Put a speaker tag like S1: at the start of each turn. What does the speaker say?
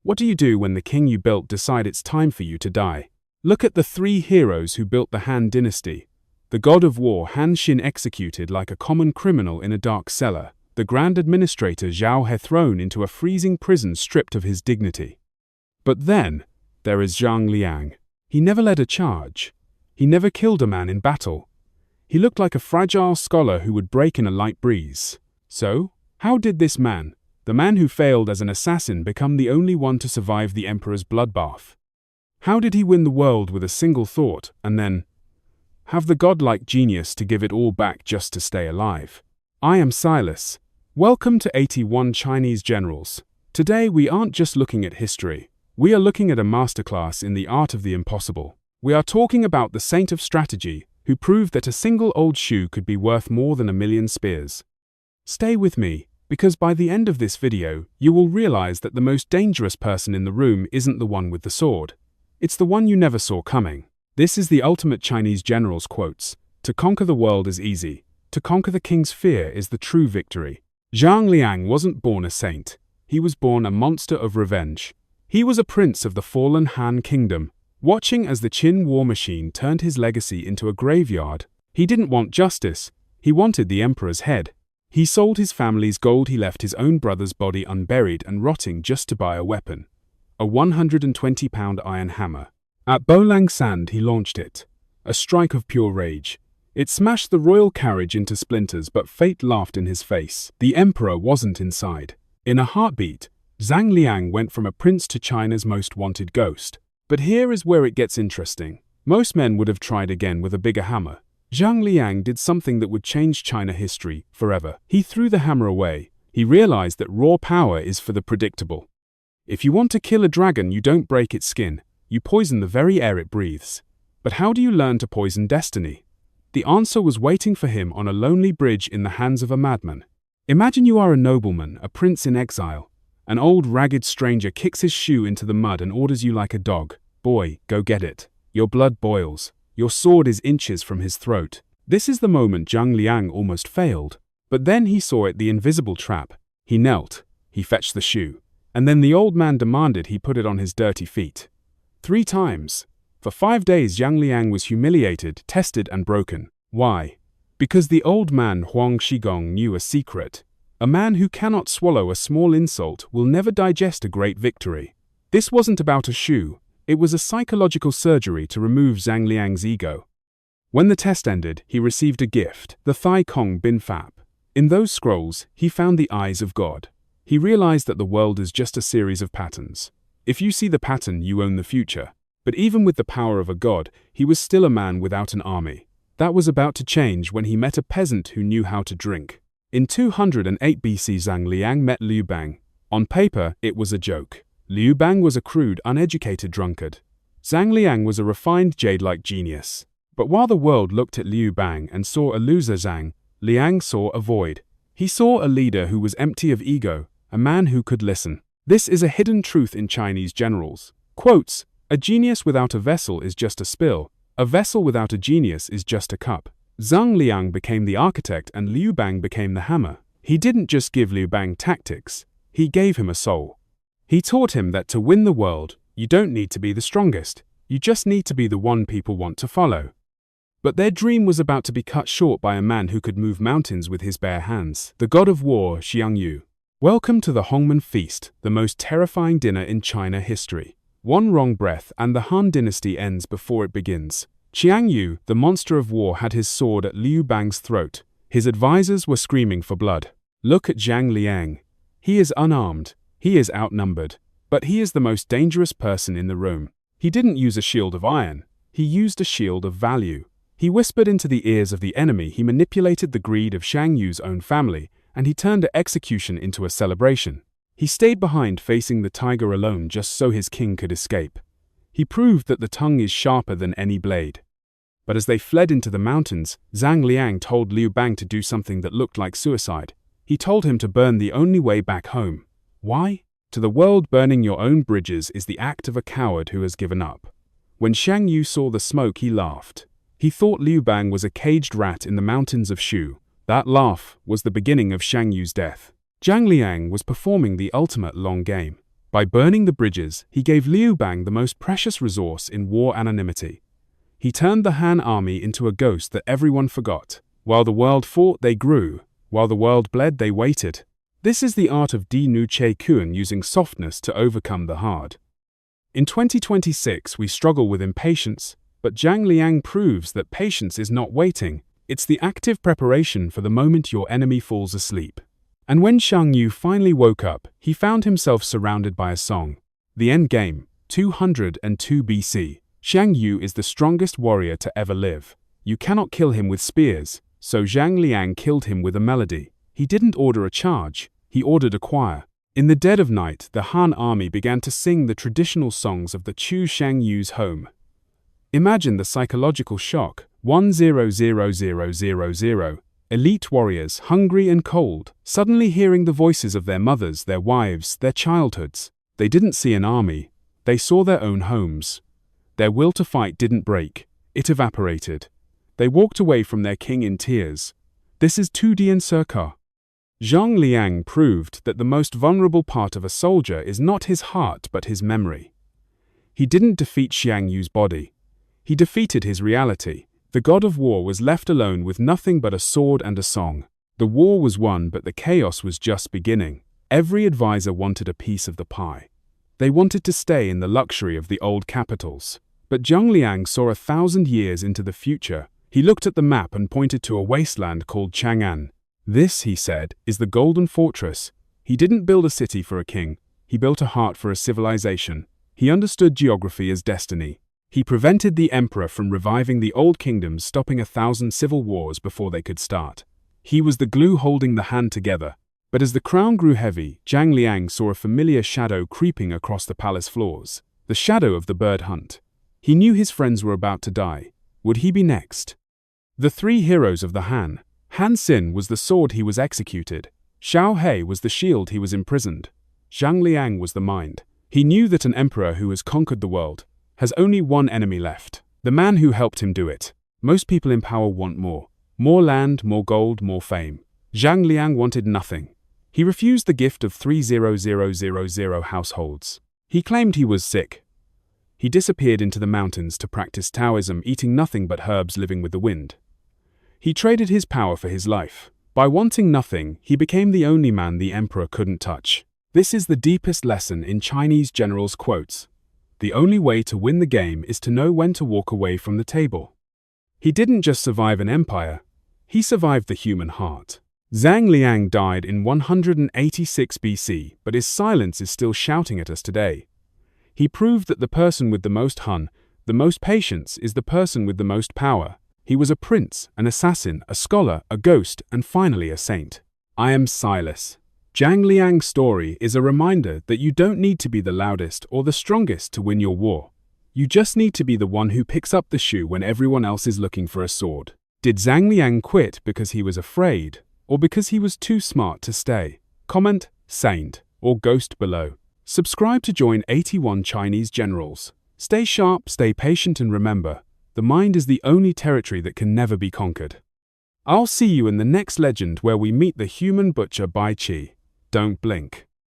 S1: What do you do when the king you built decide it's time for you to die? Look at the three heroes who built the Han dynasty. The god of war Han Xin executed like a common criminal in a dark cellar. The grand administrator Zhao He thrown into a freezing prison stripped of his dignity. But then, there is Zhang Liang. He never led a charge. He never killed a man in battle. He looked like a fragile scholar who would break in a light breeze. So, how did this man, the man who failed as an assassin, become the only one to survive the emperor's bloodbath? How did he win the world with a single thought, and then have the godlike genius to give it all back just to stay alive? I am Silas. Welcome to 81 Chinese Generals. Today we aren't just looking at history. We are looking at a masterclass in the art of the impossible. We are talking about the saint of strategy, who proved that a single old shoe could be worth more than 1,000,000 spears. Stay with me, because by the end of this video, you will realize that the most dangerous person in the room isn't the one with the sword. It's the one you never saw coming. This is the ultimate Chinese general's quotes. To conquer the world is easy. To conquer the king's fear is the true victory. Zhang Liang wasn't born a saint. He was born a monster of revenge. He was a prince of the fallen Han kingdom, watching as the Qin war machine turned his legacy into a graveyard. He didn't want justice. He wanted the emperor's head. He sold his family's gold. He left his own brother's body unburied and rotting just to buy a weapon. A 120-pound iron hammer. At Bolang Sand he launched it. A strike of pure rage. It smashed the royal carriage into splinters, but fate laughed in his face. The emperor wasn't inside. In a heartbeat, Zhang Liang went from a prince to China's most wanted ghost. But here is where it gets interesting. Most men would have tried again with a bigger hammer. Zhang Liang did something that would change China history forever. He threw the hammer away. He realized that raw power is for the predictable. If you want to kill a dragon, you don't break its skin. You poison the very air it breathes. But how do you learn to poison destiny? The answer was waiting for him on a lonely bridge in the hands of a madman. Imagine you are a nobleman, a prince in exile. An old ragged stranger kicks his shoe into the mud and orders you like a dog. Boy, go get it. Your blood boils. Your sword is inches from his throat. This is the moment Zhang Liang almost failed. But then he saw it, the invisible trap. He knelt. He fetched the shoe. And then the old man demanded he put it on his dirty feet. 3 times. For 5 days Zhang Liang was humiliated, tested and broken. Why? Because the old man Huang Shigong knew a secret. A man who cannot swallow a small insult will never digest a great victory. This wasn't about a shoe. It was a psychological surgery to remove Zhang Liang's ego. When the test ended, he received a gift, the Thai Kong Bin Fap. In those scrolls, he found the eyes of God. He realized that the world is just a series of patterns. If you see the pattern, you own the future. But even with the power of a god, he was still a man without an army. That was about to change when he met a peasant who knew how to drink. In 208 BC, Zhang Liang met Liu Bang. On paper, it was a joke. Liu Bang was a crude, uneducated drunkard. Zhang Liang was a refined jade-like genius. But while the world looked at Liu Bang and saw a loser, Zhang Liang saw a void. He saw a leader who was empty of ego, a man who could listen. This is a hidden truth in Chinese generals. Quotes, "A genius without a vessel is just a spill. A vessel without a genius is just a cup." Zhang Liang became the architect and Liu Bang became the hammer. He didn't just give Liu Bang tactics, he gave him a soul. He taught him that to win the world, you don't need to be the strongest, you just need to be the one people want to follow. But their dream was about to be cut short by a man who could move mountains with his bare hands, the god of war, Xiang Yu. Welcome to the Hongmen feast, the most terrifying dinner in China history. One wrong breath and the Han dynasty ends before it begins. Xiang Yu, the monster of war, had his sword at Liu Bang's throat. His advisors were screaming for blood. Look at Zhang Liang. He is unarmed. He is outnumbered. But he is the most dangerous person in the room. He didn't use a shield of iron. He used a shield of value. He whispered into the ears of the enemy. He manipulated the greed of Xiang Yu's own family, and he turned an execution into a celebration. He stayed behind facing the tiger alone just so his king could escape. He proved that the tongue is sharper than any blade. But as they fled into the mountains, Zhang Liang told Liu Bang to do something that looked like suicide. He told him to burn the only way back home. Why? To the world, burning your own bridges is the act of a coward who has given up. When Xiang Yu saw the smoke, he laughed. He thought Liu Bang was a caged rat in the mountains of Shu. That laugh was the beginning of Xiang Yu's death. Zhang Liang was performing the ultimate long game. By burning the bridges, he gave Liu Bang the most precious resource in war: anonymity. He turned the Han army into a ghost that everyone forgot. While the world fought, they grew. While the world bled, they waited. This is the art of Di Nu Che Kun, using softness to overcome the hard. In 2026, we struggle with impatience, but Zhang Liang proves that patience is not waiting. It's the active preparation for the moment your enemy falls asleep. And when Xiang Yu finally woke up, he found himself surrounded by a song. The end game, 202 BC. Xiang Yu is the strongest warrior to ever live. You cannot kill him with spears, so Zhang Liang killed him with a melody. He didn't order a charge, he ordered a choir. In the dead of night, the Han army began to sing the traditional songs of the Chu Xiang Yu's home. Imagine the psychological shock. 100000. Elite warriors, hungry and cold, suddenly hearing the voices of their mothers, their wives, their childhoods. They didn't see an army, they saw their own homes. Their will to fight didn't break, it evaporated. They walked away from their king in tears. This is 2D Encirca. Zhang Liang proved that the most vulnerable part of a soldier is not his heart but his memory. He didn't defeat Xiang Yu's body. He defeated his reality. The god of war was left alone with nothing but a sword and a song. The war was won, but the chaos was just beginning. Every advisor wanted a piece of the pie. They wanted to stay in the luxury of the old capitals. But Zhang Liang saw 1,000 years into the future. He looked at the map and pointed to a wasteland called Chang'an. This, he said, is the Golden Fortress. He didn't build a city for a king. He built a heart for a civilization. He understood geography as destiny. He prevented the emperor from reviving the old kingdoms, stopping 1,000 civil wars before they could start. He was the glue holding the Han together. But as the crown grew heavy, Zhang Liang saw a familiar shadow creeping across the palace floors. The shadow of the bird hunt. He knew his friends were about to die. Would he be next? The three heroes of the Han. Han Xin was the sword he was executed. Xiao He was the shield he was imprisoned. Zhang Liang was the mind. He knew that an emperor who has conquered the world has only one enemy left: the man who helped him do it. Most people in power want more. More land, more gold, more fame. Zhang Liang wanted nothing. He refused the gift of 30000 households. He claimed he was sick. He disappeared into the mountains to practice Taoism, eating nothing but herbs, living with the wind. He traded his power for his life. By wanting nothing, he became the only man the emperor couldn't touch. This is the deepest lesson in Chinese generals' quotes. The only way to win the game is to know when to walk away from the table. He didn't just survive an empire, he survived the human heart. Zhang Liang died in 186 BC, but his silence is still shouting at us today. He proved that the person with the most hun, the most patience, is the person with the most power. He was a prince, an assassin, a scholar, a ghost, and finally a saint. I am Silas. Zhang Liang's story is a reminder that you don't need to be the loudest or the strongest to win your war. You just need to be the one who picks up the shoe when everyone else is looking for a sword. Did Zhang Liang quit because he was afraid, or because he was too smart to stay? Comment, saint, or ghost below. Subscribe to join 81 Chinese generals. Stay sharp, stay patient, and remember, the mind is the only territory that can never be conquered. I'll see you in the next legend where we meet the human butcher Bai Qi. Don't blink.